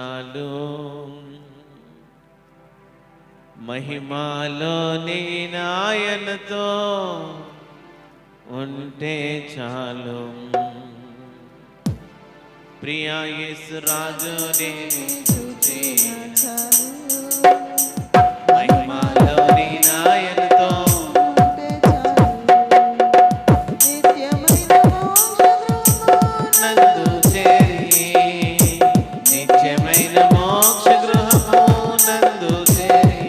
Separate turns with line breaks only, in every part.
చాలు, మహిమాలోని నాయనతో ఉంటే చాలు. ప్రియా యేసు రాజు నేను చూచిన చాలు, మహిమాలోని నాయనతో నందు చేరి, నిత్యమైన మోక్ష గృహము నందు చేరి,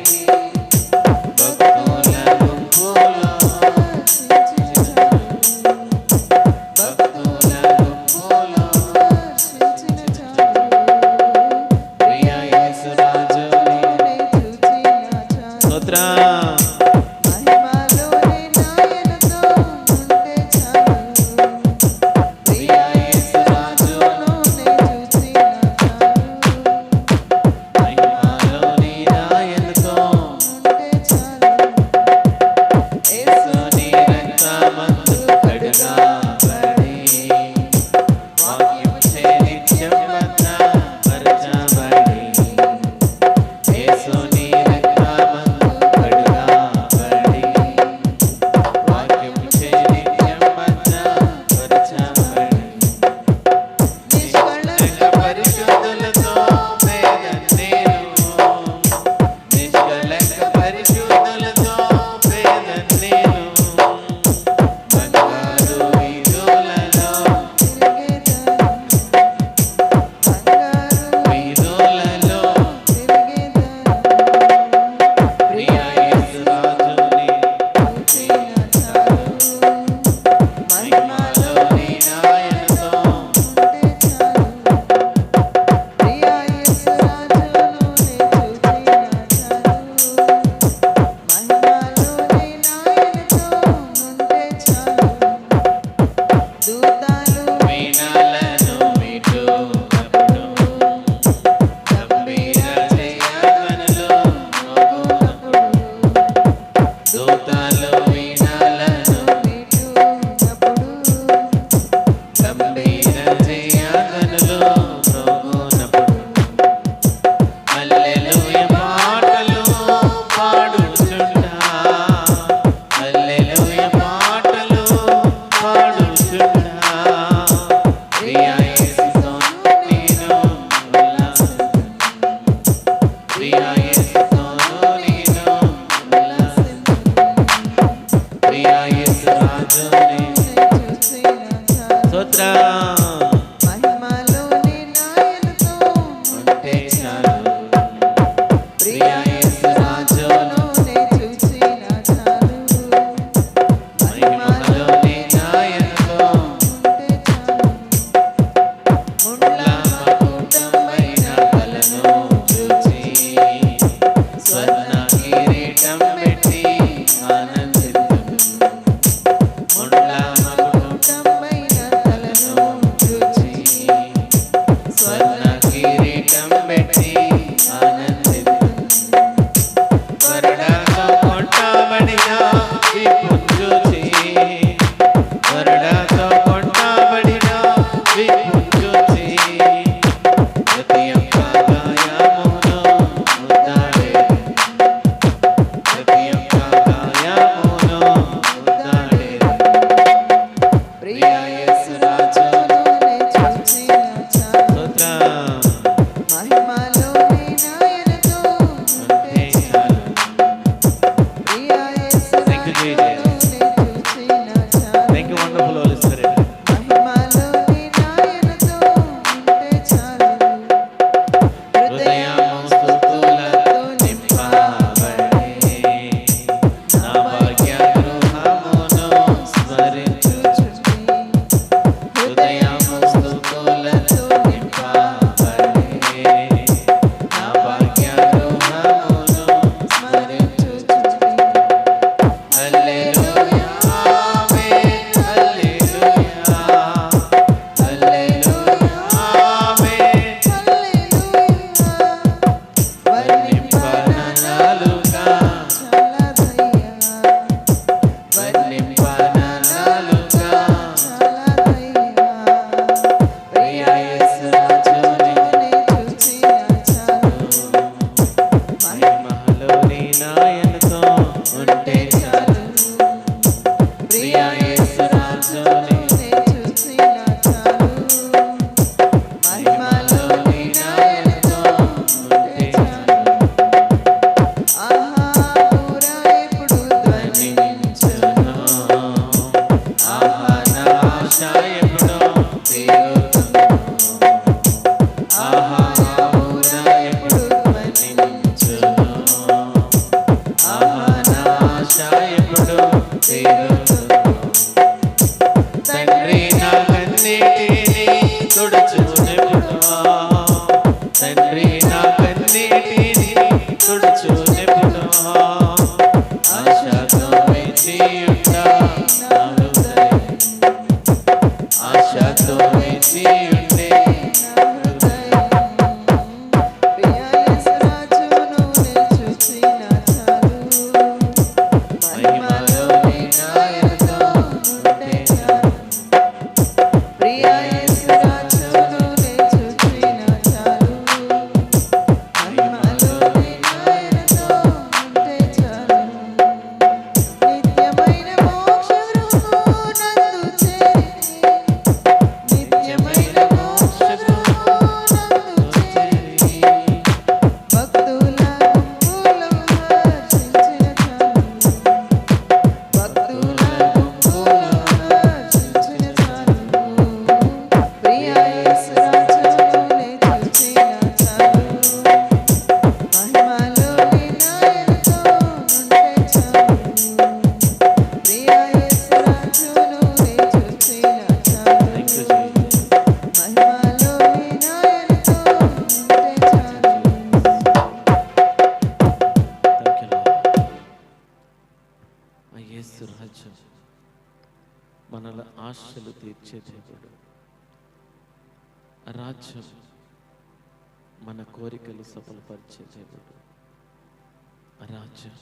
భక్తుల గుంపులో భక్తుల గుంపులో ప్రియా యేసు రాజు స్తోత్రం. తండ్రి నా కన్నీటిని తుడుచునెప్పుడో ఆశతో వేచి ఉంటా నా హృదయం ఆశతో వేచి ఉండే నా హృదయం
ప్రియ యేసు రాజును నే చూసిన చాలు
మహిమలోని నాయనతో ఉంటే చాలు
ప్రియ యేసు రాజును నే చూసిన చాలు మహిమలోని నాయనతో ఉంటే చాలు నిత్యమైన మోక్ష గృహము నందు చేరి నిత్యమైన మోక్ష గృహము నందు చేరి భక్తుల గుంపులో హర్షించిన చాలు భక్తుల గుంపులో హర్షించిన చాలు ప్రియ యేసు రాజును నే చూసిన చాలు మహిమలోని నాయనతో ఉంటే చాలు ప్రియ యేసు రాజును నే చూసిన చాలు
థ్యాంక్ యూ జీసస్
మహిమలోని నాయనతో ఉంటే చాలు
థ్యాంక్ యూ లార్డ్ ఆ యేసు రాజ్యం మనల ఆశలు తీర్చే దేవుడు ఆ రాజ్యం మన కోరికలు సఫలపరిచే దేవుడు ఆ రాజ్యం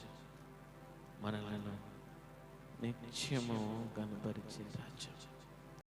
మనలను నిత్యము కనపరిచే రాజ్యం